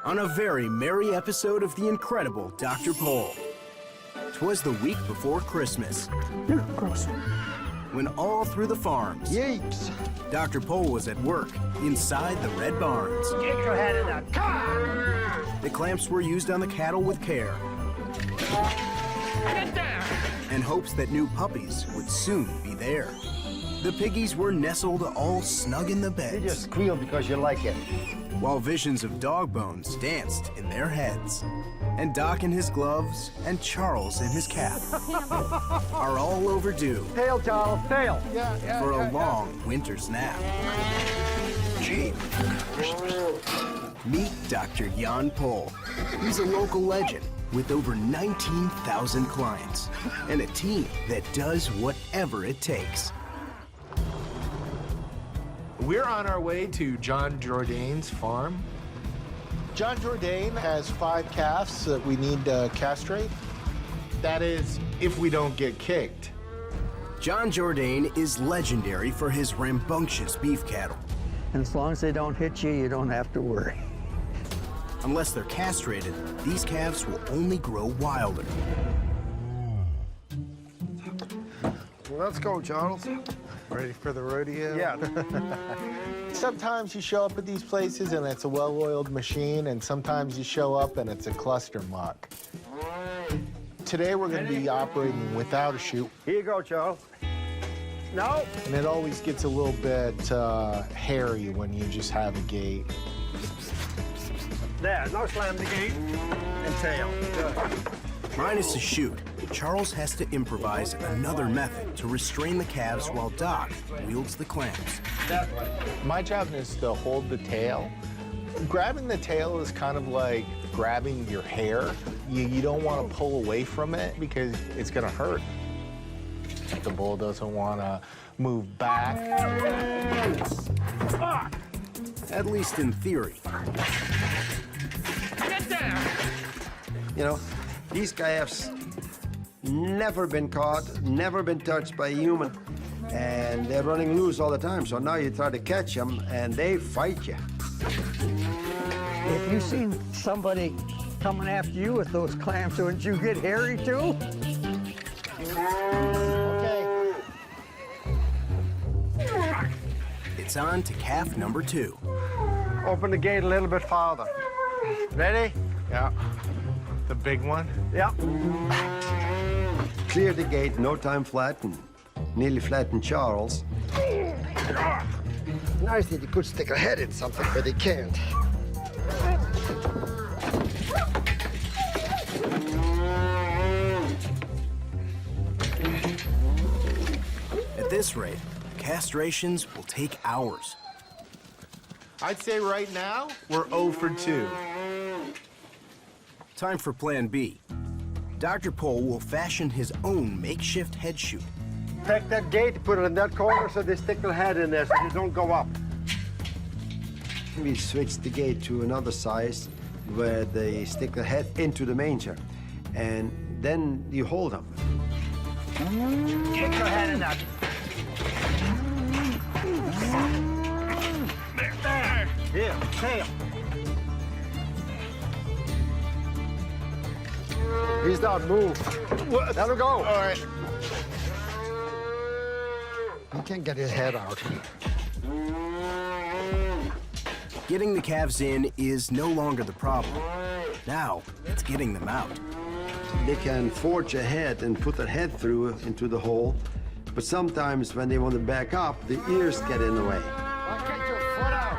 on a very merry episode of The Incredible Dr. Pole. 'Twas the week before Christmas, when all through the farms, Yeeks! Dr. Pole was at work inside the red barns. Get your head in the car! The clamps were used on the cattle with care, Get down! and hopes that new puppies would soon be there. The piggies were nestled all snug in the You beds, just squeal because you like it. while visions of dog bones danced in their heads. And Doc in his gloves and Charles in his cap are all overdue Tail, Charles, tail. for a long winter's nap. Gee. Meet Dr. Jan Pole. He's a local legend with over 19,000 clients and a team that does whatever it takes. We're on our way to John Jourdain's farm. John Jourdain has 5 calves that we need to castrate. That is, if we don't get kicked. John Jourdain is legendary for his rambunctious beef cattle. And as long as they don't hit you, you don't have to worry. Unless they're castrated, these calves will only grow wilder. Let's go, Charles. Ready for the rodeo? Yeah. Sometimes you show up at these places and it's a well-oiled machine, and sometimes you show up and it's a cluster muck. Today we're going to be operating without a chute, Here you go, Charles. No. and it always gets a little bit hairy when you just have a gate. There, now slam the gate and tail. Good. Minus a chute, Charles has to improvise another method to restrain the calves while Doc wields the clamps. That way. My job is to hold the tail. Grabbing the tail is kind of like grabbing your hair. You don't want to pull away from it because it's going to hurt. The bull doesn't want to move back. At least in theory. Get down! You know, these calves never been caught, never been touched by a human, and they're running loose all the time. So now you try to catch them, and they fight you. If you seen somebody coming after you with those clamps, wouldn't you get hairy too? Okay. It's on to calf number 2. Open the gate a little bit farther. Ready? Yeah. The big one? Yeah. Clear the gate, no time flatten. Nearly flatten Charles. Nice that you could stick a head in something, but they can't. At this rate, castrations will take hours. I'd say right now, we're 0 for 2. Time for plan B. Dr. Pole will fashion his own makeshift head chute. Take that gate, put it in that corner so they stick their head in there so they don't go up. We switch the gate to another size where they stick their head into the manger, and then you hold them. Get your head in that. There. Here, tail. He's not moved. Let him go. All right. He can't get his head out. Getting the calves in is no longer the problem. Now, it's getting them out. They can forge ahead and put their head through into the hole, but sometimes when they want to back up, the ears get in the way. Now get your foot out.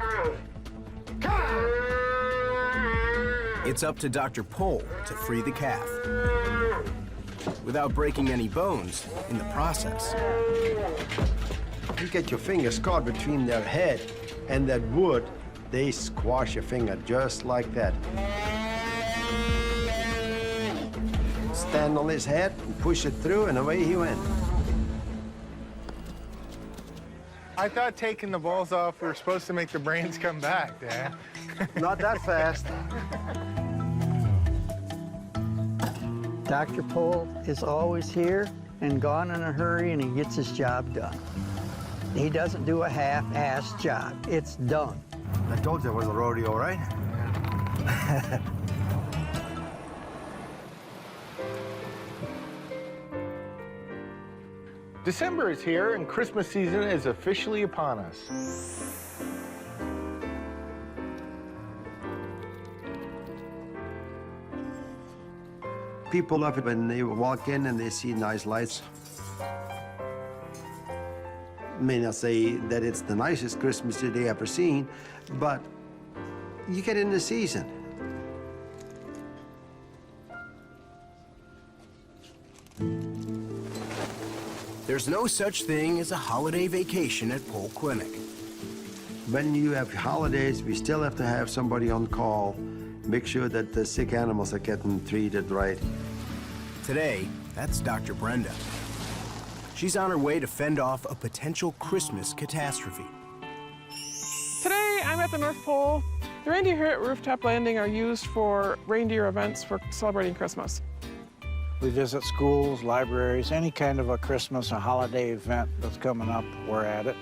It's up to Dr. Pole to free the calf, without breaking any bones in the process. You get your fingers caught between their head and that wood, they squash your finger just like that. Stand on his head and push it through, and away he went. I thought taking the balls off, we were supposed to make the brains come back, Dad. Not that fast. Dr. Pole is always here and gone in a hurry, and he gets his job done. He doesn't do a half-assed job. It's done. I told you it was a rodeo, right? December is here and Christmas season is officially upon us. People love it when they walk in and they see nice lights. May not say that it's the nicest Christmas tree they ever seen, but you get in the season. There's no such thing as a holiday vacation at Pole Clinic. When you have holidays, we still have to have somebody on call, make sure that the sick animals are getting treated right. Today, that's Dr. Brenda. She's on her way to fend off a potential Christmas catastrophe. Today, I'm at the North Pole. The reindeer here at Rooftop Landing are used for reindeer events for celebrating Christmas. We visit schools, libraries, any kind of a Christmas, a holiday event that's coming up, we're at it.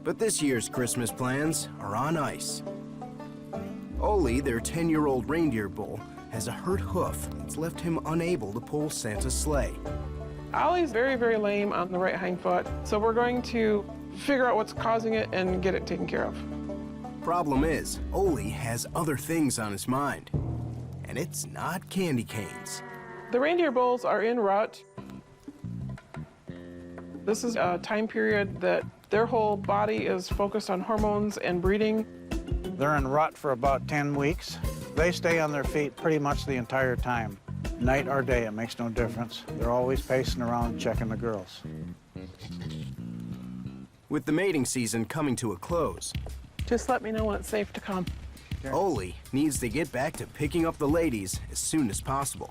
But this year's Christmas plans are on ice. Ole, their 10-year-old reindeer bull, has a hurt hoof that's left him unable to pull Santa's sleigh. Ollie's very, very lame on the right hind foot, so we're going to figure out what's causing it and get it taken care of. Problem is, Ole has other things on his mind. And it's not candy canes. The reindeer bulls are in rut. This is a time period that their whole body is focused on hormones and breeding. They're in rut for about 10 weeks. They stay on their feet pretty much the entire time. Night or day, it makes no difference. They're always pacing around checking the girls. With the mating season coming to a close, Just let me know when it's safe to come. Ole needs to get back to picking up the ladies as soon as possible.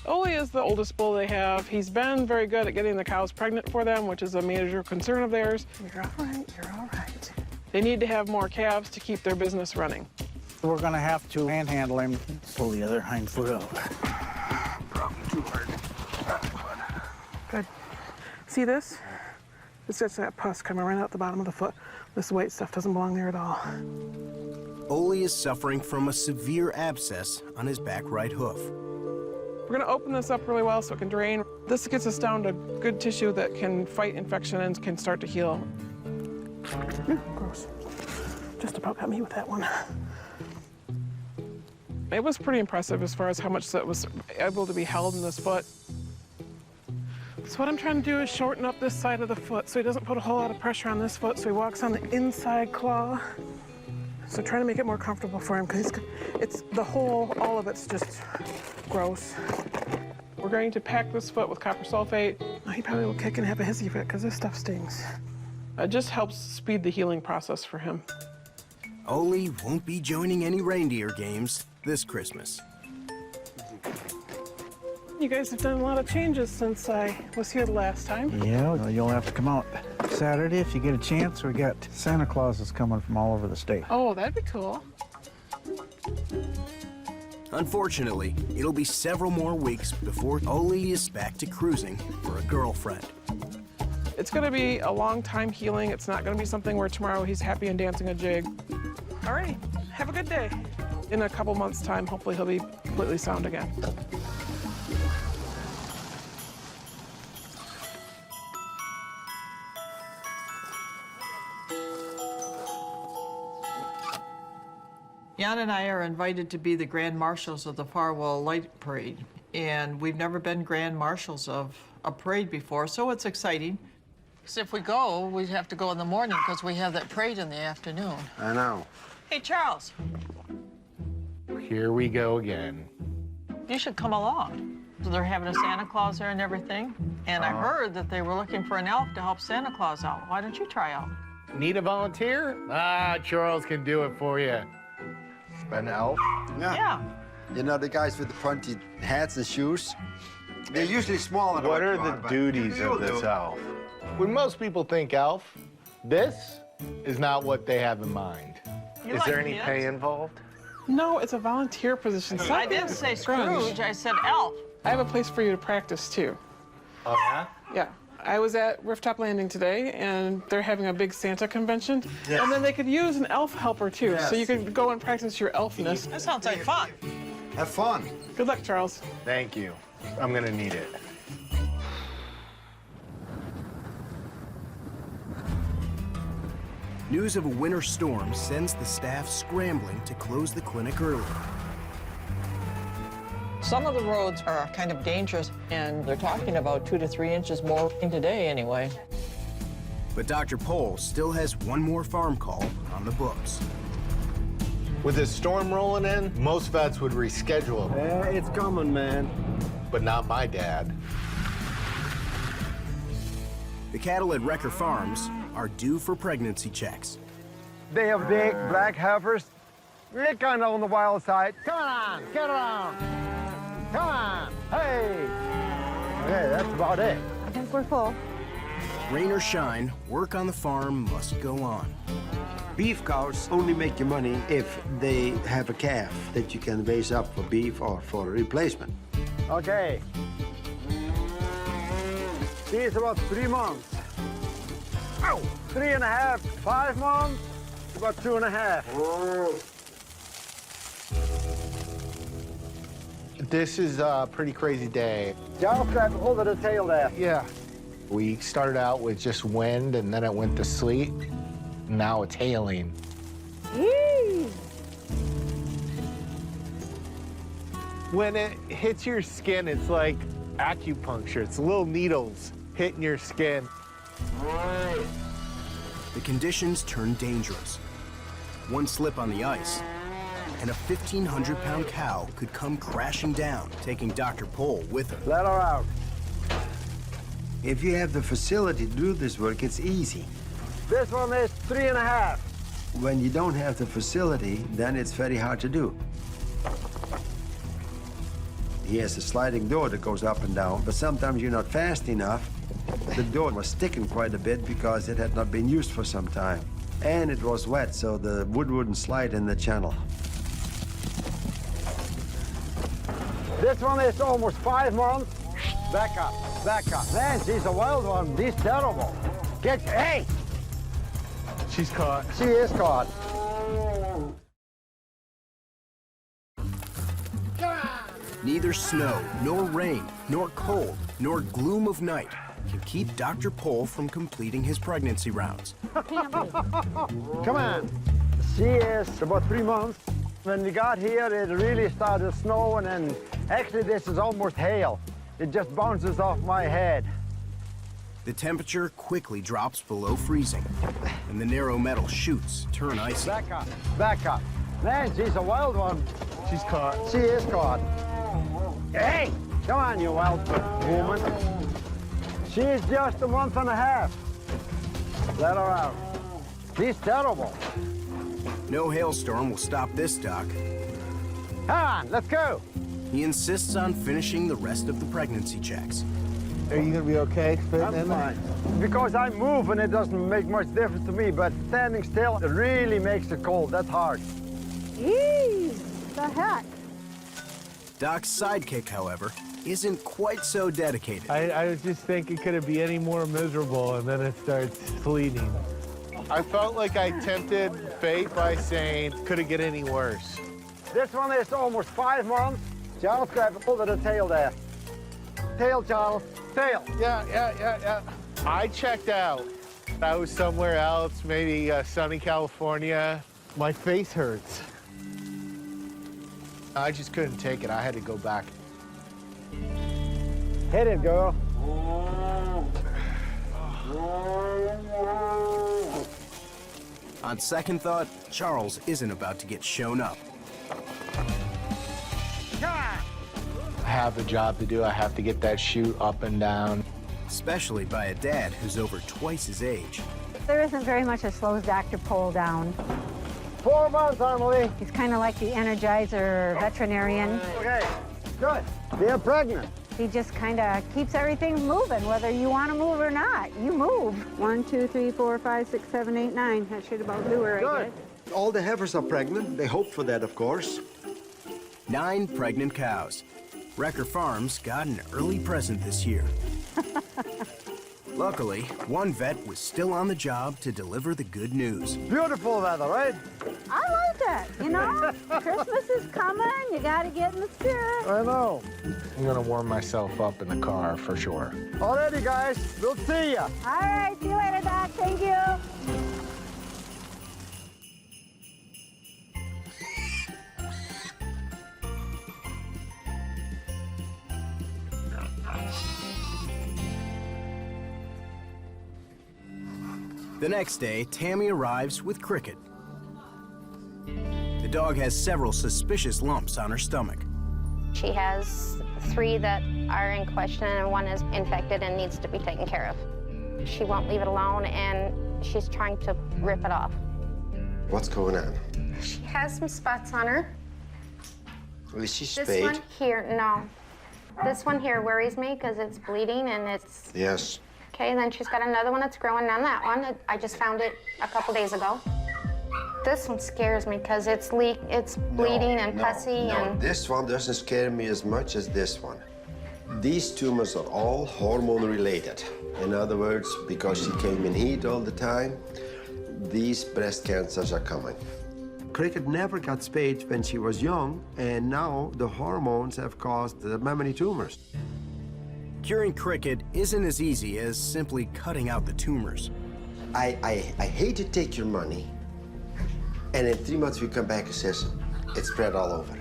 Ole is the oldest bull they have. He's been very good at getting the cows pregnant for them, which is a major concern of theirs. You're all right, you're all right. They need to have more calves to keep their business running. We're gonna have to manhandle him. Pull the other hind foot out. Probably too hard. Good. See this? It's just that pus coming right out the bottom of the foot. This white stuff doesn't belong there at all. Ole is suffering from a severe abscess on his back right hoof. We're gonna open this up really well so it can drain. This gets us down to good tissue that can fight infection and can start to heal. Gross. Just about got me with that one. It was pretty impressive as far as how much that was able to be held in this foot. So what I'm trying to do is shorten up this side of the foot so he doesn't put a whole lot of pressure on this foot so he walks on the inside claw. So trying to make it more comfortable for him because it's the whole, all of it's just gross. We're going to pack this foot with copper sulfate. He probably will kick and have a hissy fit because this stuff stings. It just helps speed the healing process for him. Ole won't be joining any reindeer games this Christmas. You guys have done a lot of changes since I was here the last time. Yeah, well, you'll have to come out Saturday if you get a chance. We got Santa Clauses coming from all over the state. Oh, that'd be cool. Unfortunately, it'll be several more weeks before Ole is back to cruising for a girlfriend. It's gonna be a long time healing. It's not gonna be something where tomorrow he's happy and dancing a jig. All right, have a good day. In a couple months' time, hopefully he'll be completely sound again. Jan and I are invited to be the Grand Marshals of the Farwell Light Parade, and we've never been Grand Marshals of a parade before, so it's exciting. So if we go, we have to go in the morning because we have that parade in the afternoon. I know. Hey, Charles, Here we go again. you should come along. So they're having a Santa Claus there and everything, and I heard that they were looking for an elf to help Santa Claus out. Why don't you try out? Need a volunteer? Ah, Charles can do it for you. An elf? Yeah. You know, the guys with the pointy hats and shoes? They're usually smaller. What are the duties of this elf? When most people think elf, this is not what they have in mind. You Is like there any kids? pay involved? No, it's a volunteer position. Stop I being didn't say grunge. Scrooge, I said elf. I have a place for you to practice too. Oh, yeah? Yeah, I was at Rooftop Landing today, and they're having a big Santa convention. Yes. And then they could use an elf helper, too. Yes. So you could go and practice your elfness. That sounds like fun. Have fun. Good luck, Charles. Thank you. I'm gonna need it. News of a winter storm sends the staff scrambling to close the clinic early. Some of the roads are kind of dangerous, and they're talking about 2 to 3 inches more rain today anyway. But Dr. Pohl still has one more farm call on the books. With this storm rolling in, most vets would reschedule, Yeah, it's coming, man. but not my dad. The cattle at Wrecker Farms are due for pregnancy checks. They have big black heifers. They're kind of on the wild side. Come on, get around. Come on, hey. Okay, that's about it. I think we're full. Rain or shine, work on the farm must go on. Beef cows only make you money if they have a calf that you can raise up for beef or for a replacement. Okay. She's about 3 months. Ow! 3.5, 5 months, about 2.5. This is a pretty crazy day. Just grab hold of the tail there. Yeah. We started out with just wind, and then it went to sleet. Now it's hailing. When it hits your skin, it's like acupuncture. It's little needles hitting your skin. The conditions turn dangerous. One slip on the ice, and a 1,500-pound cow could come crashing down, taking Dr. Pohl with her. Let her out. If you have the facility to do this work, it's easy. This one is 3.5. When you don't have the facility, then it's very hard to do. He has a sliding door that goes up and down, but sometimes you're not fast enough. The door was sticking quite a bit because it had not been used for some time. And it was wet, so the wood wouldn't slide in the channel. This one is almost 5 months. Back up, back up. Man, she's a wild one. She's terrible. Hey! She's caught. She is caught. Neither snow, nor rain, nor cold, nor gloom of night can keep Dr. Pohl from completing his pregnancy rounds. Come on. She is about 3 months. When we got here, it really started snowing, and actually this is almost hail. It just bounces off my head. The temperature quickly drops below freezing, and the narrow metal chutes turn icy. Back up, back up. Man, she's a wild one. She's caught. She is caught. Hey, come on, you wild woman. She's just 1.5 months. Let her out. She's terrible. No hailstorm will stop this doc. Come on, let's go. He insists on finishing the rest of the pregnancy checks. Are you gonna be okay? I'm fine. Because I move and it doesn't make much difference to me, but standing still, it really makes it cold. That's hard. Eee, the heck? Doc's sidekick, however, isn't quite so dedicated. I was just thinking, could it be any more miserable? And then it starts sleeting. I felt like I tempted fate by saying, could it get any worse? This one is almost 5 months. Charles, grab hold of the tail there. Tail, Charles. Tail. Yeah. I checked out. I was somewhere else, maybe sunny California. My face hurts. I just couldn't take it. I had to go back. Hit it, girl. On second thought, Charles isn't about to get shown up. I have a job to do. I have to get that chute up and down. Especially by a dad who's over twice his age. There isn't very much that slows Dr. Pohl down. 4 months, Emily. He's kind of like the Energizer veterinarian. Okay, good. They're pregnant. He just kind of keeps everything moving, whether you want to move or not. You move. 1, 2, 3, 4, 5, 6, 7, 8, 9. That should about do her, I Good. guess. All the heifers are pregnant. They hope for that, of course. 9 pregnant cows. Wrecker Farms got an early present this year. Luckily, one vet was still on the job to deliver the good news. Beautiful weather, right? I like it, you know? Christmas is coming, you gotta get in the spirit. I know. I'm gonna warm myself up in the car for sure. Alrighty, guys, we'll see ya. All right, see you later, Doc. Thank you. The next day, Tammy arrives with Cricket. The dog has several suspicious lumps on her stomach. She has 3 that are in question, and 1 is infected and needs to be taken care of. She won't leave it alone, and she's trying to rip it off. What's going on? She has some spots on her. Is she spayed? This one here, no. This one here worries me because it's bleeding and it's... Yes. Okay, and then she's got another one that's growing on that one. I just found it a couple days ago. This one scares me because it's bleeding and pussy and... This one doesn't scare me as much as this one. These tumors are all hormone related. In other words, because she came in heat all the time, these breast cancers are coming. Cricket never got spayed when she was young, and now the hormones have caused the mammary tumors. Curing Cricket isn't as easy as simply cutting out the tumors. I hate to take your money, and in 3 months we come back and says, it's spread all over.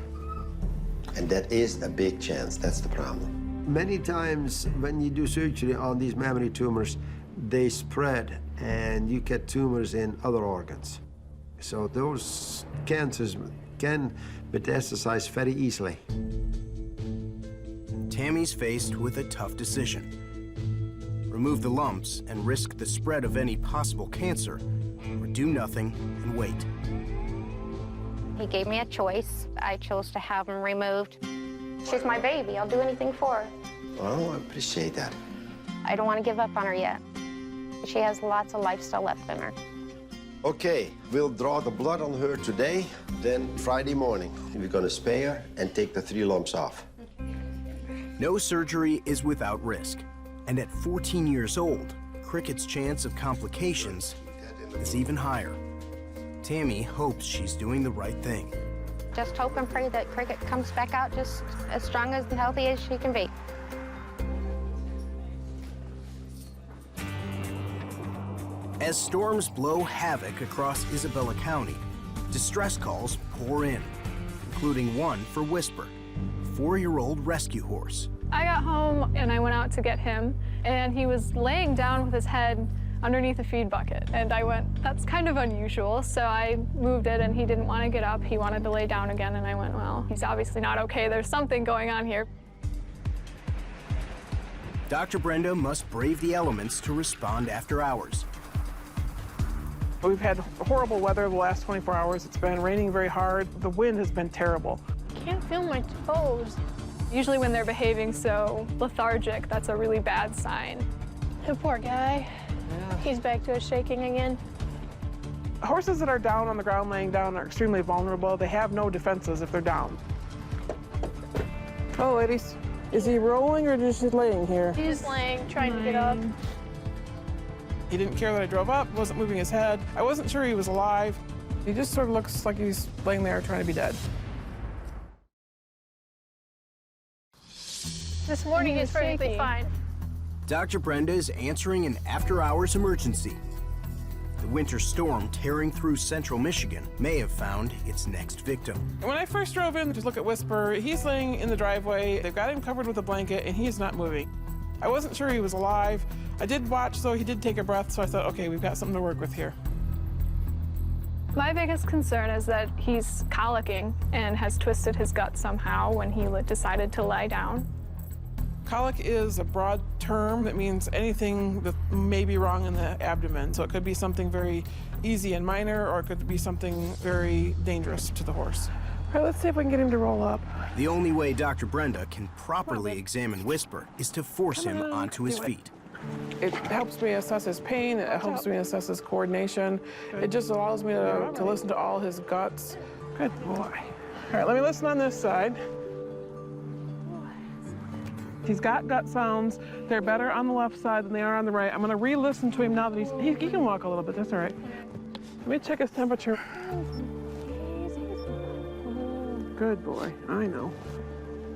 And that is a big chance, that's the problem. Many times when you do surgery on these mammary tumors, they spread and you get tumors in other organs. So those cancers can metastasize very easily. Tammy's faced with a tough decision. Remove the lumps and risk the spread of any possible cancer, or do nothing and wait. He gave me a choice. I chose to have them removed. She's my baby. I'll do anything for her. Oh, I appreciate that. I don't want to give up on her yet. She has lots of life still left in her. Okay, we'll draw the blood on her today, then Friday morning, we're gonna spay her and take the 3 lumps off. No surgery is without risk. And at 14 years old, Cricket's chance of complications is even higher. Tammy hopes she's doing the right thing. Just hope and pray that Cricket comes back out just as strong and healthy as she can be. As storms blow havoc across Isabella County, distress calls pour in, including one for Whisper, a 4-year-old rescue horse. I got home and I went out to get him, and he was laying down with his head underneath a feed bucket. And I went, that's kind of unusual, so I moved it, and he didn't want to get up. He wanted to lay down again, and I went, well, he's obviously not okay. There's something going on here. Dr. Brenda must brave the elements to respond after hours. We've had horrible weather the last 24 hours. It's been raining very hard. The wind has been terrible. Can't feel my toes. Usually when they're behaving so lethargic, that's a really bad sign. The poor guy. Yeah. He's back to his shaking again. Horses that are down on the ground laying down are extremely vulnerable. They have no defenses if they're down. Oh, ladies. Is he rolling or just laying here? He's laying, trying to get up. He didn't care that I drove up, wasn't moving his head. I wasn't sure he was alive. He just sort of looks like he's laying there trying to be dead. This morning he's perfectly fine. Dr. Brenda is answering an after-hours emergency. The winter storm tearing through central Michigan may have found its next victim. When I first drove in to look at Whisper, he's laying in the driveway. They've got him covered with a blanket, and he is not moving. I wasn't sure he was alive. I did watch, so he did take a breath, so I thought, okay, we've got something to work with here. My biggest concern is that he's colicking and has twisted his gut somehow when he decided to lie down. Colic is a broad term that means anything that may be wrong in the abdomen. So it could be something very easy and minor, or it could be something very dangerous to the horse. All right, let's see if we can get him to roll up. The only way Dr. Brenda can properly examine Whisper is to force him onto his feet. It helps me assess his pain. It helps me assess his coordination. It just allows me to listen to all his guts. Good boy. All right, let me listen on this side. He's got gut sounds. They're better on the left side than they are on the right. I'm gonna re-listen to him now that he can walk a little bit, that's all right. Let me check his temperature. Good boy, I know.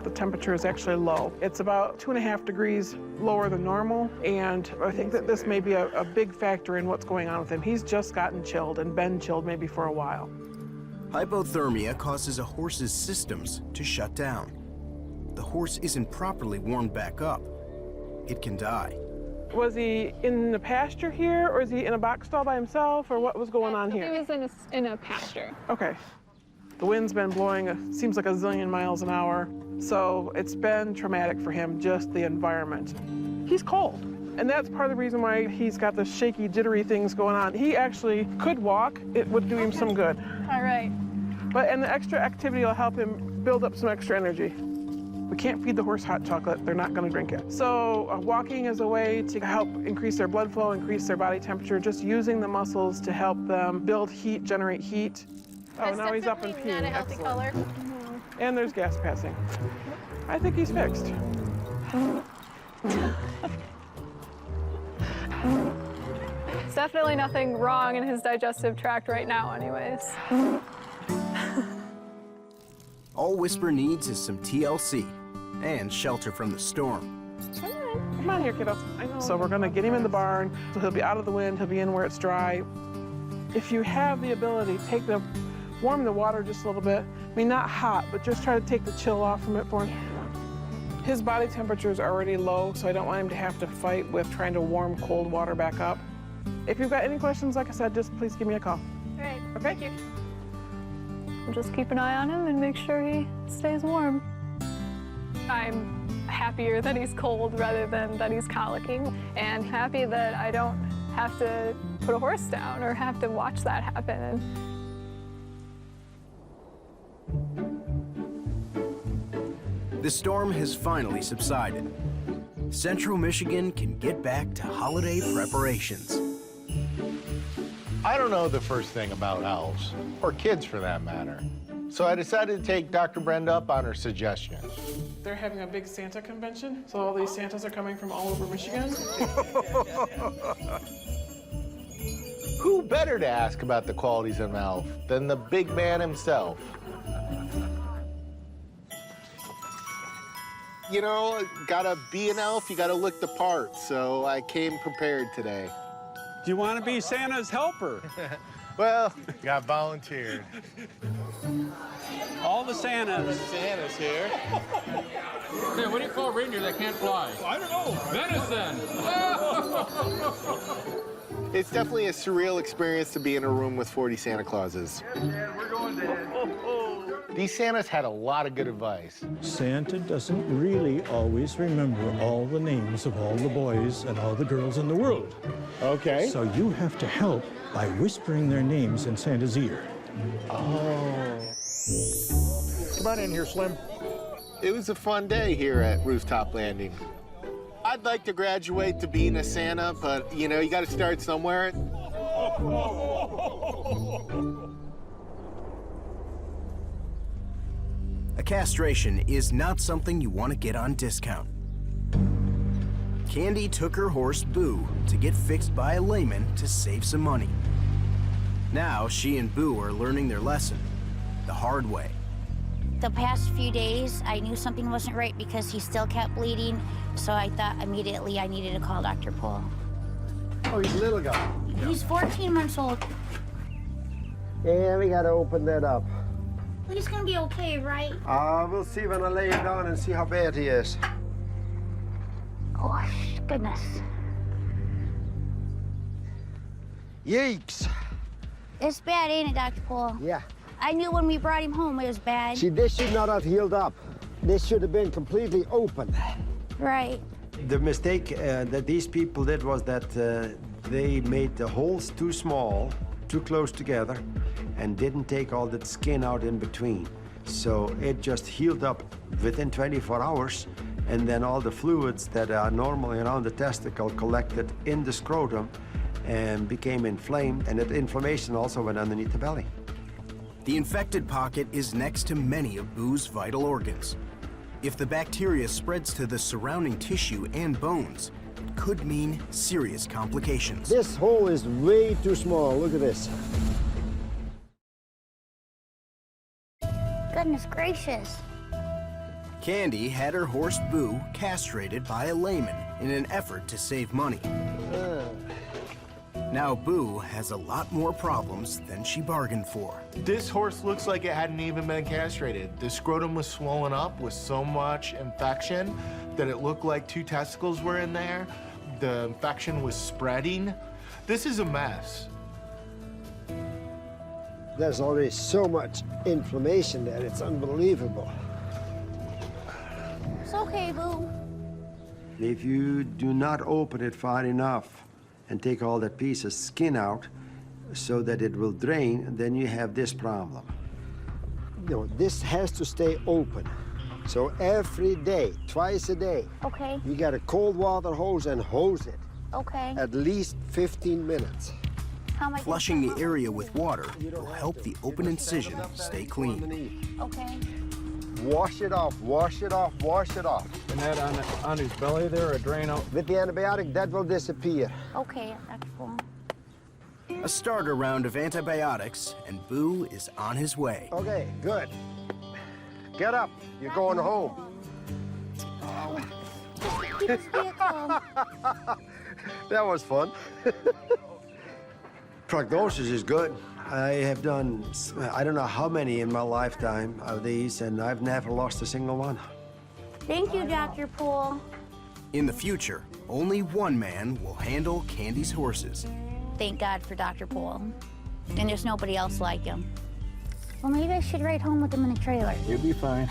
The temperature is actually low. It's about 2.5 degrees lower than normal, and I think that this may be a big factor in what's going on with him. He's just gotten chilled and been chilled maybe for a while. Hypothermia causes a horse's systems to shut down. The horse isn't properly warmed back up. It can die. Was he in the pasture here, or is he in a box stall by himself, or what was going on here? He was in a pasture. Okay. The wind's been blowing, seems like a zillion miles an hour, so it's been traumatic for him, just the environment. He's cold, and that's part of the reason why he's got the shaky, jittery things going on. He actually could walk. It would do him some good. All right. And the extra activity will help him build up some extra energy. We can't feed the horse hot chocolate. They're not going to drink it. So walking is a way to help increase their blood flow, increase their body temperature, just using the muscles to help them build heat, generate heat. Oh, now he's up and peeing. Not a healthy color. And there's gas passing. I think he's fixed. There's definitely nothing wrong in his digestive tract right now anyways. All Whisper needs is some TLC and shelter from the storm. Come on here, kiddo. I know. So we're gonna get him in the barn, so he'll be out of the wind, he'll be in where it's dry. If you have the ability, warm the water just a little bit. I mean, not hot, but just try to take the chill off from it for him. His body temperature is already low, so I don't want him to have to fight with trying to warm cold water back up. If you've got any questions, like I said, just please give me a call. All right, okay? Thank you. We'll just keep an eye on him and make sure he stays warm. I'm happier that he's cold rather than that he's colicking, and happy that I don't have to put a horse down or have to watch that happen. The storm has finally subsided. Central Michigan can get back to holiday preparations. I don't know the first thing about owls, or kids for that matter. So I decided to take Dr. Brenda up on her suggestion. They're having a big Santa convention, so all these Santas are coming from all over Michigan. Who better to ask about the qualities of an elf than the big man himself? You know, gotta be an elf, you gotta look the part, so I came prepared today. Do you want to be Santa's helper? Well, got volunteered. All the Santas. Santa's here. Hey, what do you call reindeer that can't fly? I don't know. Venison! It's definitely a surreal experience to be in a room with 40 Santa Clauses. Yes, Dad, we're going, Dad. These Santas had a lot of good advice. Santa doesn't really always remember all the names of all the boys and all the girls in the world. Okay. So you have to help by whispering their names in Santa's ear. Oh. Come on in here, Slim. It was a fun day here at Rooftop Landing. I'd like to graduate to being a Santa, but, you know, you got to start somewhere. A castration is not something you want to get on discount. Candy took her horse, Boo, to get fixed by a layman to save some money. Now she and Boo are learning their lesson the hard way. The past few days, I knew something wasn't right because he still kept bleeding, so I thought immediately I needed to call Dr. Poole. Oh, he's a little guy. He's 14 months old. Yeah, we gotta open that up. He's gonna be okay, right? We'll see when I lay him down and see how bad he is. Oh, goodness. Yikes. It's bad, ain't it, Dr. Poole? Yeah. I knew when we brought him home it was bad. See, this should not have healed up. This should have been completely open. Right. The mistake that these people did was that they made the holes too small, too close together, and didn't take all that skin out in between. So it just healed up within 24 hours, and then all the fluids that are normally around the testicle collected in the scrotum and became inflamed, and that inflammation also went underneath the belly. The infected pocket is next to many of Boo's vital organs. If the bacteria spreads to the surrounding tissue and bones, it could mean serious complications. This hole is way too small. Look at this. Goodness gracious. Candy had her horse Boo castrated by a layman in an effort to save money. Now Boo has a lot more problems than she bargained for. This horse looks like it hadn't even been castrated. The scrotum was swollen up with so much infection that it looked like 2 testicles were in there. The infection was spreading. This is a mess. There's already so much inflammation there, it's unbelievable. It's okay, Boo. If you do not open it far enough and take all that piece of skin out so that it will drain, then you have this problem. You know, this has to stay open. So every day, twice a day, Okay. you got a cold water hose and hose it. Okay. At least 15 minutes. How am I Flushing the area with water will help the open incision stay clean. Okay. Wash it off, wash it off, wash it off. And that on his belly there, a drain out? With the antibiotic, that will disappear. Okay, that's cool. A starter round of antibiotics, and Boo is on his way. Okay, good. Get up, you're going home. Keep us vehicle. That was fun. Prognosis is good. I have done, I don't know how many in my lifetime of these, and I've never lost a single one. Thank you, Dr. Poole. In the future, only one man will handle Candy's horses. Thank God for Dr. Poole. And there's nobody else like him. Well, maybe I should ride home with him in a trailer. You'll be fine.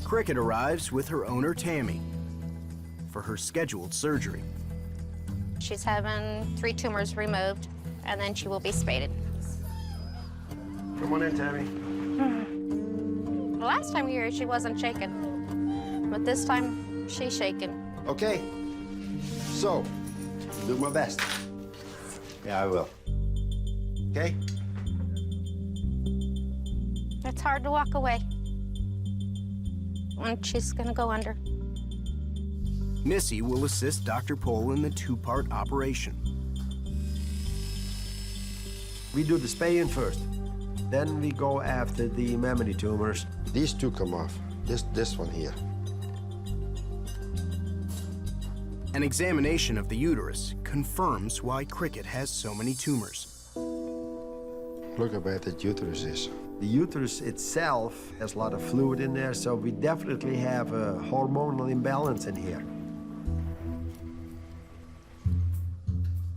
Cricket arrives with her owner, Tammy, for her scheduled surgery. She's having 3 tumors removed, and then she will be spaded. Come on in, Tammy. The last time you were here, she wasn't shaking. But this time, she's shaking. Okay, so, do my best. Yeah, I will. Okay? It's hard to walk away. And she's gonna go under. Missy will assist Dr. Pohl in the 2-part operation. We do the spaying first. Then we go after the mammary tumors. These 2 come off. This one here. An examination of the uterus confirms why Cricket has so many tumors. Look how bad that uterus is. The uterus itself has a lot of fluid in there, so we definitely have a hormonal imbalance in here.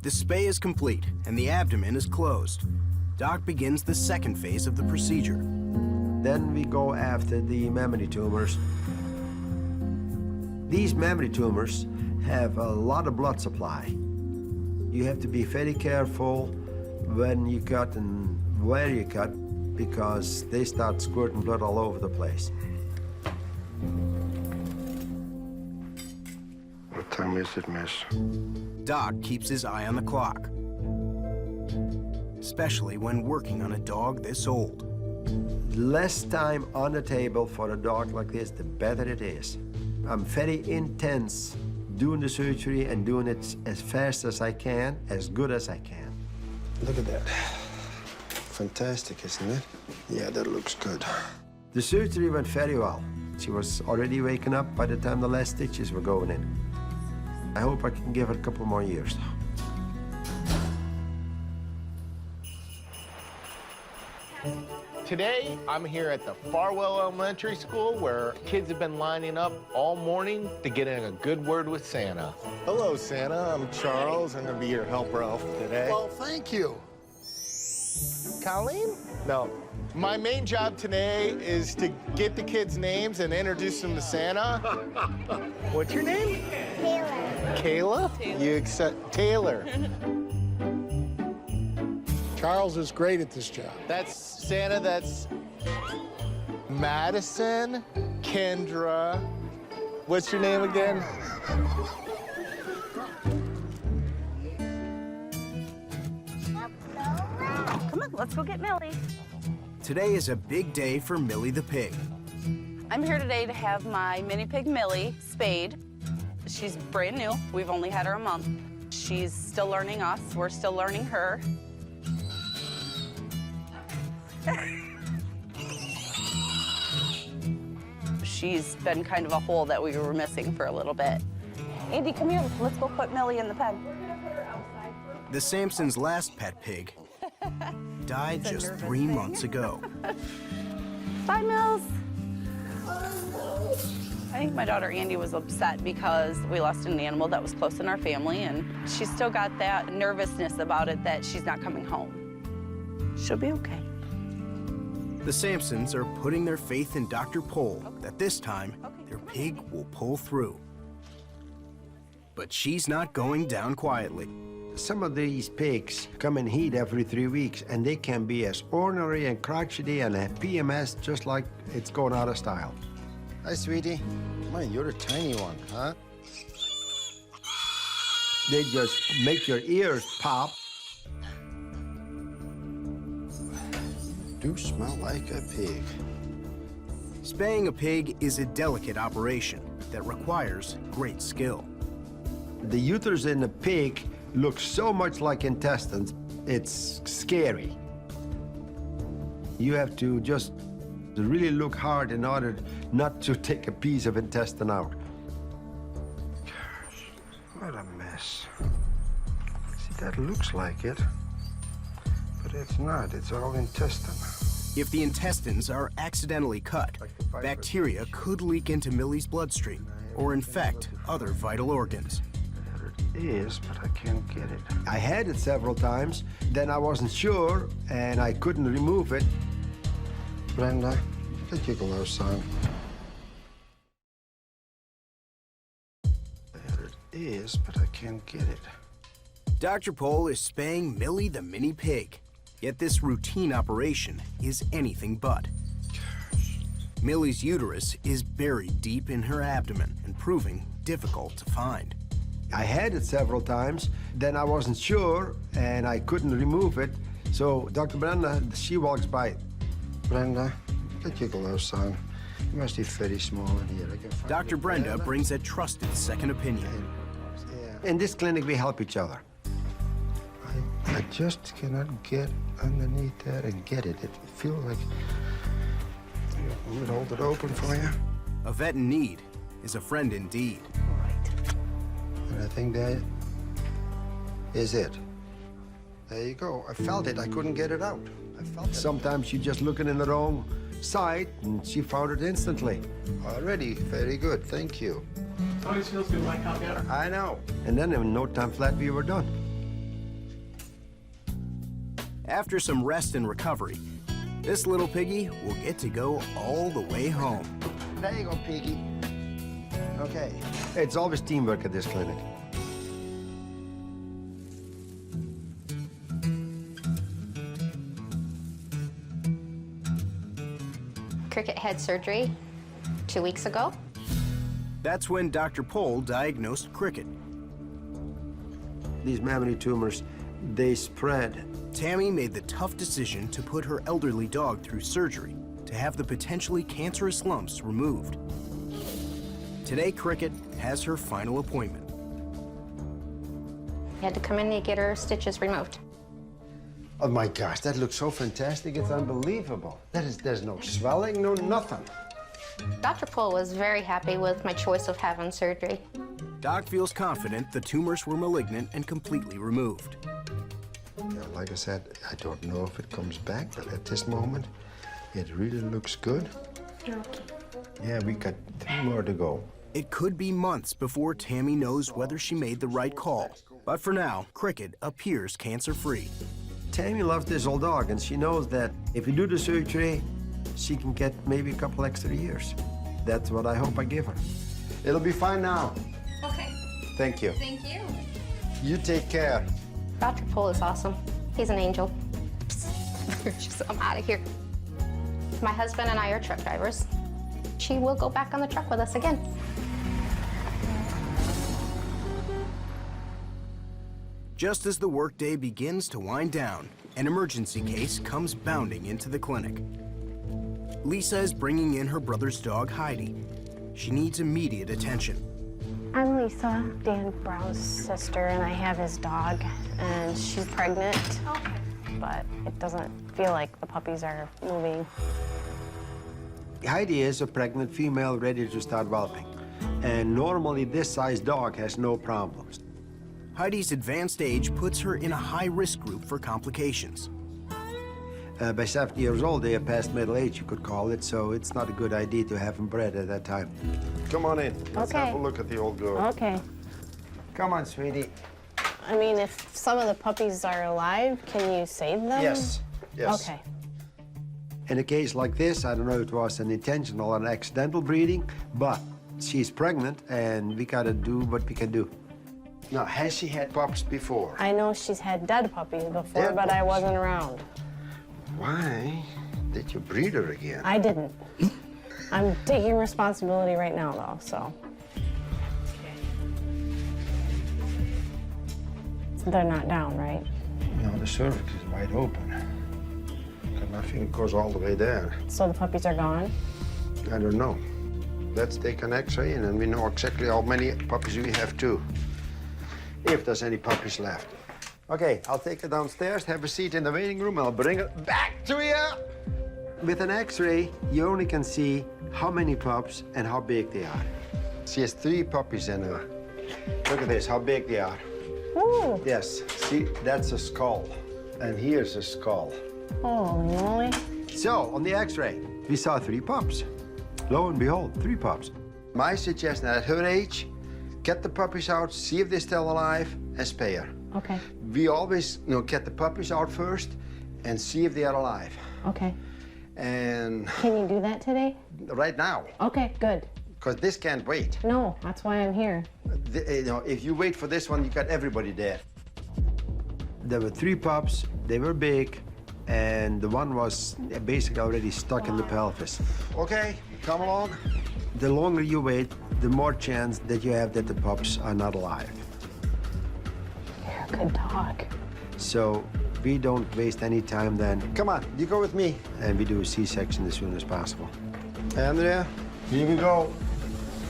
The spay is complete and the abdomen is closed. Doc begins the 2nd phase of the procedure. Then we go after the mammary tumors. These mammary tumors have a lot of blood supply. You have to be very careful when you cut and where you cut, because they start squirting blood all over the place. What time is it, miss? Doc keeps his eye on the clock, especially when working on a dog this old. Less time on the table for a dog like this, the better it is. I'm very intense doing the surgery and doing it as fast as I can, as good as I can. Look at that. Fantastic, isn't it? Yeah, that looks good. The surgery went very well. She was already waking up by the time the last stitches were going in. I hope I can give her a couple more years. Today, I'm here at the Farwell Elementary School, where kids have been lining up all morning to get in a good word with Santa. Hello, Santa. I'm Charles. I'm going to be your helper elf today. Well, thank you. Colleen? No. My main job today is to get the kids' names and introduce them to Santa. What's your name? Taylor. Kayla? You accept Taylor. Charles is great at this job. That's Santa. That's Madison, Kendra. What's your name again? Come on, let's go get Millie. Today is a big day for Millie the pig. I'm here today to have my mini pig Millie spayed. She's brand new. We've only had her a month. She's still learning us. We're still learning her. She's been kind of a hole that we were missing for a little bit. Andy, come here. Let's go put Millie in the pen. The Sampsons' last pet pig died just 3 months ago. Bye, Mills. I think my daughter Andy was upset because we lost an animal that was close in our family, and she's still got that nervousness about it that she's not coming home. She'll be okay. The Sampsons are putting their faith in Dr. Pole that this time their pig will pull through. But she's not going down quietly. Some of these pigs come in heat every 3 weeks, and they can be as ornery and crotchety and have PMS just like it's going out of style. Hi, sweetie. Man, you're a tiny one, huh? They just make your ears pop. Do smell like a pig. Spaying a pig is a delicate operation that requires great skill. The uterus in a pig looks so much like intestines, it's scary. You have to just really look hard in order not to take a piece of intestine out. Gosh, what a mess. See, that looks like it, but it's not. It's all intestine. If the intestines are accidentally cut, bacteria could leak into Millie's bloodstream or infect other vital organs. It is, but I can't get it. I had it several times, then I wasn't sure, and I couldn't remove it. Brenda, get your gloves on. There it is, but I can't get it. Dr. Pole is spaying Millie the mini pig. Yet this routine operation is anything but. Millie's uterus is buried deep in her abdomen and proving difficult to find. I had it several times, then I wasn't sure, and I couldn't remove it. So Dr. Brenda, she walks by. Brenda, get your gloves on. You must be very small in here. I can find Dr. Brenda brings a trusted second opinion. In this clinic, we help each other. I just cannot get underneath that and get it. It feels like... I'm gonna hold it open for you. A vet in need is a friend indeed. And I think that is it. There you go. I felt it. I couldn't get it out. I felt it. Sometimes she's just looking in the wrong side, and she found it instantly. Already. Very good. Thank you. It always feels good when I come together. I know. And then in no time flat, we were done. After some rest and recovery, this little piggy will get to go all the way home. There you go, piggy. Okay. It's always teamwork at this clinic. Cricket had surgery 2 weeks ago. That's when Dr. Pole diagnosed Cricket. These mammary tumors, they spread. Tammy made the tough decision to put her elderly dog through surgery to have the potentially cancerous lumps removed. Today, Cricket has her final appointment. I had to come in to get her stitches removed. Oh my gosh, that looks so fantastic. It's unbelievable. There's no swelling, no nothing. Dr. Pole was very happy with my choice of having surgery. Doc feels confident the tumors were malignant and completely removed. Yeah, like I said, I don't know if it comes back, but at this moment, it really looks good. Yeah, we got 3 more to go. It could be months before Tammy knows whether she made the right call. But for now, Cricket appears cancer-free. Tammy loves this old dog, and she knows that if you do the surgery, she can get maybe a couple extra years. That's what I hope I give her. It'll be fine now. Okay. Thank you. Thank you. You take care. Dr. Pole is awesome. He's an angel. I'm out of here. My husband and I are truck drivers. She will go back on the truck with us again. Just as the workday begins to wind down, an emergency case comes bounding into the clinic. Lisa is bringing in her brother's dog, Heidi. She needs immediate attention. I'm Lisa, Dan Brown's sister, and I have his dog, and she's pregnant, but it doesn't feel like the puppies are moving. Heidi is a pregnant female ready to start whelping. And normally this size dog has no problems. Heidi's advanced age puts her in a high-risk group for complications. By 70 years old, they are past middle age, you could call it, so it's not a good idea to have them bred at that time. Come on in. Let's have a look at the old girl. Okay. Come on, sweetie. I mean, if some of the puppies are alive, can you save them? Yes. Yes. Okay. In a case like this, I don't know if it was an intentional or an accidental breeding, but she's pregnant, and we gotta do what we can do. Now, has she had pups before? I know she's had dead puppies before, Dead but I puppies. wasn't around. Why did you breed her again? I didn't. I'm taking responsibility right now, though, so. They're not down, right? No, the cervix is wide open. And I think it goes all the way there. So the puppies are gone? I don't know. Let's take an x-ray and then we know exactly how many puppies we have too. If there's any puppies left. Okay, I'll take her downstairs, have a seat in the waiting room, I'll bring her back to you. With an x-ray, you only can see how many pups and how big they are. She has 3 puppies in her. Look at this, how big they are. Ooh. Yes, see, that's a skull. And here's a skull. Holy moly. So, on the x-ray, we saw 3 pups. Lo and behold, 3 pups. My suggestion at her age, get the puppies out, see if they're still alive, and spay her. Okay. We always, get the puppies out first and see if they are alive. Okay. And Can you do that today? right now, Okay, good. because this can't wait. No, that's why I'm here. If you wait for this one, you got everybody dead. There were 3 pups, they were big, and the one was basically already stuck in the pelvis. Okay, come along. The longer you wait, the more chance that you have that the pups are not alive. You're a good dog. So we don't waste any time then. Come on, you go with me. And we do a C-section as soon as possible. Andrea, here we go.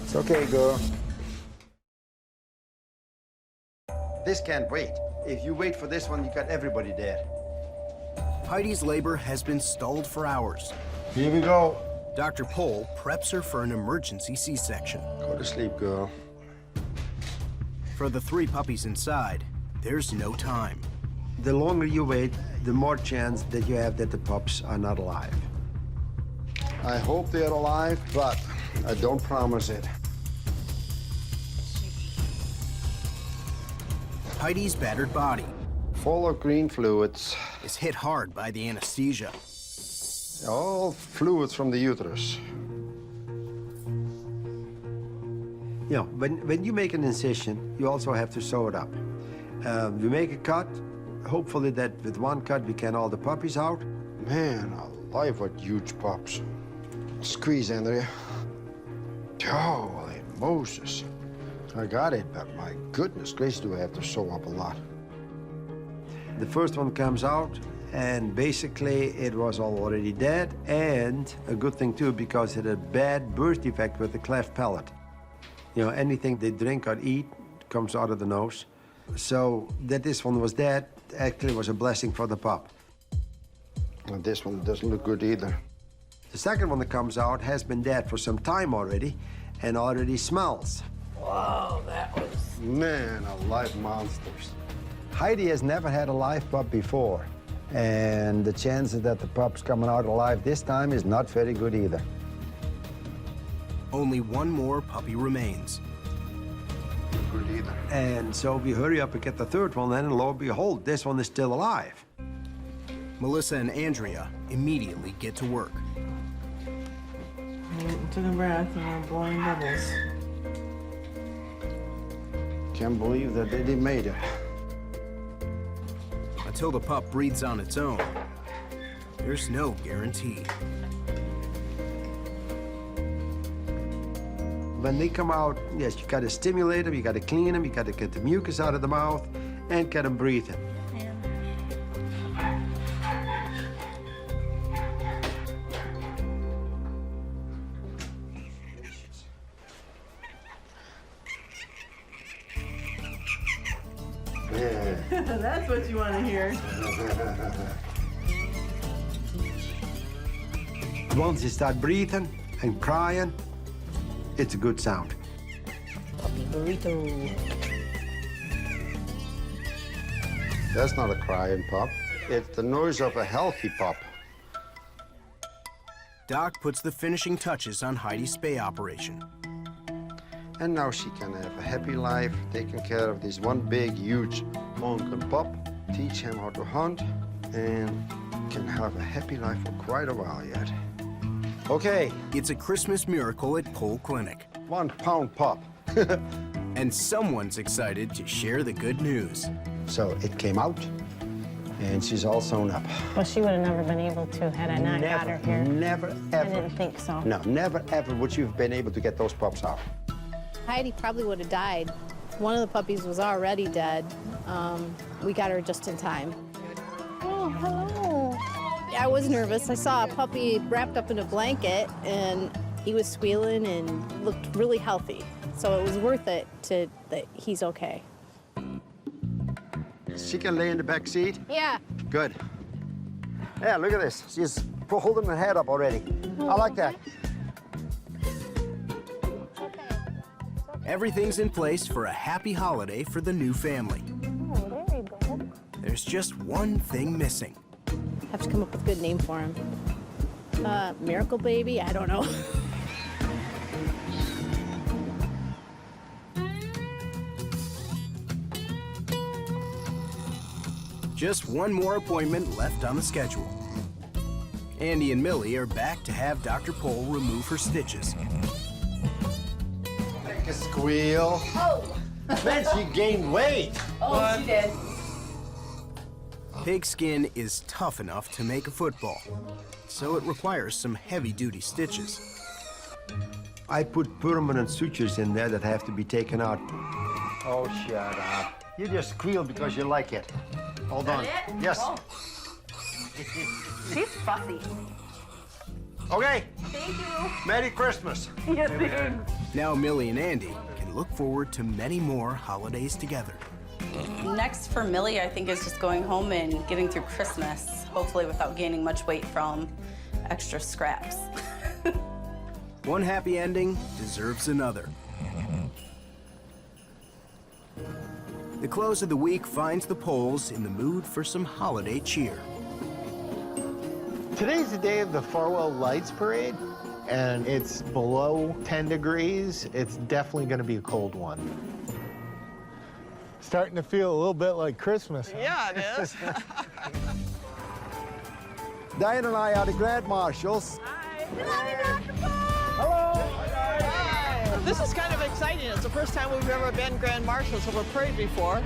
It's okay, girl. This can't wait. If you wait for this one, you got everybody dead. Heidi's labor has been stalled for hours. Here we go. Dr. Pohl preps her for an emergency C-section. Go to sleep, girl. For the 3 puppies inside, there's no time. The longer you wait, the more chance that you have that the pups are not alive. I hope they're alive, but I don't promise it. Heidi's battered body Full of green fluids. is hit hard by the anesthesia. All fluids from the uterus. When you make an incision, you also have to sew it up. We make a cut, hopefully that with one cut we can all the puppies out. Man, alive, what huge pups. Squeeze, Andrea. Holy Moses. I got it, but my goodness gracious, do I have to sew up a lot. The first one comes out, and basically it was already dead, and a good thing too, because it had a bad birth defect with the cleft palate. Anything they drink or eat comes out of the nose. So that this one was dead actually was a blessing for the pup. And this one doesn't look good either. The second one that comes out has been dead for some time already and already smells. Whoa, that was... Man, alive monsters. Heidi has never had a live pup before, and the chances that the pup's coming out alive this time is not very good either. Only 1 more puppy remains. Good either. And so we hurry up and get the third one, and lo and behold, this one is still alive. Melissa and Andrea immediately get to work. To the breath and we're blowing bubbles. Can't believe that they made it. Until the pup breathes on its own, there's no guarantee. When they come out, yes, you got to stimulate them, you got to clean them, you got to get the mucus out of the mouth, and get them breathing. That's what you want to hear. Once you start breathing and crying, it's a good sound. Puppy burrito. That's not a crying pup. It's the noise of a healthy pup. Doc puts the finishing touches on Heidi's spay operation. And now she can have a happy life, taking care of this one big, huge honking pup, teach him how to hunt, and can have a happy life for quite a while yet. Okay. It's a Christmas miracle at Pole Clinic. 1 pound pup. And someone's excited to share the good news. So it came out, and she's all sewn up. Well, she would have never been able to had I not got her here. Never, ever. I didn't think so. No, never, ever would you have been able to get those pups out. Heidi probably would have died. One of the puppies was already dead. We got her just in time. Oh, hello. I was nervous. I saw a puppy wrapped up in a blanket, and he was squealing and looked really healthy. So it was worth it that he's okay. She can lay in the back seat? Yeah. Good. Yeah, look at this. She's holding her head up already. I like that. Everything's in place for a happy holiday for the new family. Oh, there you go. There's just one thing missing. Have to come up with a good name for him. Miracle Baby? I don't know. Just one more appointment left on the schedule. Andy and Millie are back to have Dr. Pole remove her stitches. Take a squeal. Oh! Man, she gained weight. Oh, she did. Pig skin is tough enough to make a football, so it requires some heavy-duty stitches. I put permanent sutures in there that have to be taken out. Oh, shut up. You just squeal because you like it. Hold on. Yes. Oh. She's fussy. Okay. Thank you. Merry Christmas. Yes, thanks. Now Millie and Andy can look forward to many more holidays together. Next for Millie, I think, is just going home and getting through Christmas, hopefully without gaining much weight from extra scraps. One happy ending deserves another. The close of the week finds the Poles in the mood for some holiday cheer. Today's the day of the Farwell Lights Parade, and it's below 10 degrees. It's definitely going to be a cold one. Starting to feel a little bit like Christmas. Yeah, it is. Diane and I are the Grand Marshals. This is kind of exciting. It's the first time we've ever been Grand Marshals of a parade before.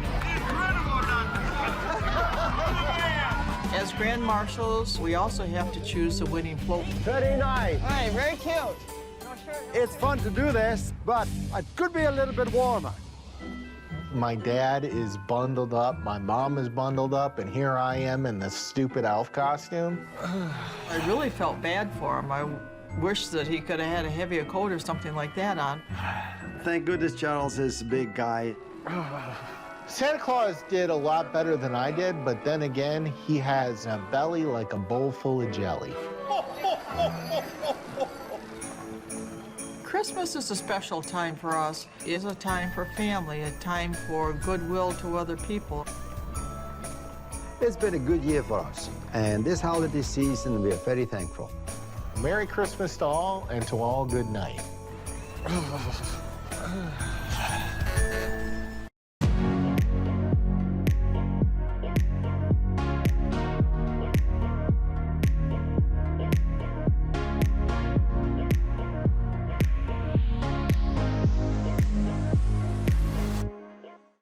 As Grand Marshals, we also have to choose the winning float. Pretty nice. All right, very cute. It's fun to do this, but it could be a little bit warmer. My dad is bundled up, my mom is bundled up, and here I am in this stupid elf costume. I really felt bad for him. I wish that he could have had a heavier coat or something like that on. Thank goodness Charles is a big guy. Santa Claus did a lot better than I did, but then again, he has a belly like a bowl full of jelly. Christmas is a special time for us. It's a time for family, a time for goodwill to other people. It's been a good year for us, and this holiday season we are very thankful. Merry Christmas to all, and to all good night.